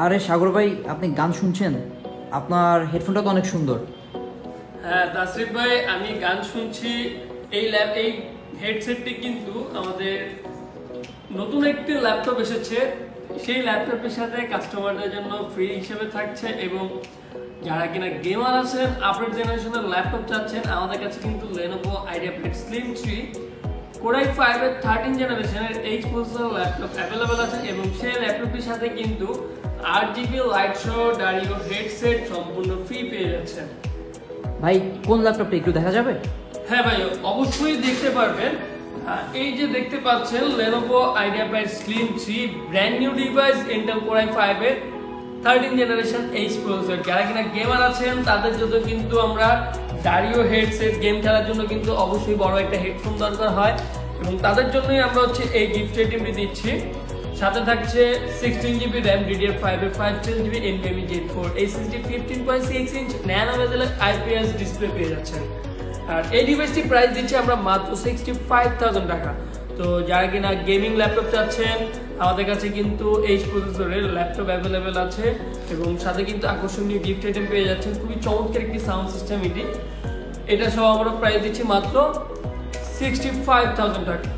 আরে সাগর ভাই, আপনি গান শুনছেন? আপনার হেডফোনটা তো অনেক সুন্দর। হ্যাঁ তাসরিফ ভাই, আমি গান শুনছি। এই হেডসেটটি কিন্তু আমাদের নতুন একটি ল্যাপটপ এসেছে। সেই ল্যাপটপের সাথে কাস্টমারদের জন্য ফ্রি হিসেবে থাকছে, এবং যারা কিনা গেমার আছেন, আপডেট জেনারেশনের ল্যাপটপ চাচ্ছেন, আমাদের কাছে কিন্তু Lenovo IdeaPad Slim 3 Core i5 এর 13 জেনারেশনের H প্রসেসর ল্যাপটপ অ্যাভেলেবল আছে, এবং সেই ল্যাপটপটির সাথে কিন্তু 8GB light show Dario headset সম্পূর্ণ ফ্রি পেয়ে যাচ্ছেন। ভাই কোন ল্যাপটপটা একটু দেখা যাবে? হ্যাঁ ভাই, অবশ্যই দেখতে পারবেন। এই যে দেখতে পাচ্ছেন Lenovo IdeaPad Slim 3 brand new device, Intel Core i5 এর 13 জেনারেশন H প্রসেসর। যারা কিনা গেমার আছেন তাদের জন্য কিন্তু আমরা ডারিও হেডসেট, গেম খেলার জন্য কিন্তু অবশ্যই বড় একটা হেডফোন দরকার হয়, এবং তাদের জন্যই আমরা এই গিফট আইটেমটি দিচ্ছি। সাথে থাকছে 16GB RAM DDR5 এর 512GB NVMe Gen 4 SSD 15.6 inch nano বেজেলের IPS ডিসপ্লে পেয়ে যাচ্ছেন। আর এই ডিভাইসটি প্রাইস দিচ্ছি আমরা মাত্র 65,000 টাকা। তো যারা কিনা গেমিং ল্যাপটপ চাচ্ছেন, আমাদের কাছে কিন্তু H প্রসেসরের ল্যাপটপ অ্যাভেলেবেল আছে, এবং সাথে কিন্তু আকর্ষণীয় গিফট আইটেম পেয়ে যাচ্ছেন। খুবই চমৎকার একটি সাউন্ড সিস্টেম এটা সহ আমরা প্রাইস দিচ্ছি মাত্র 65,000 টাকা।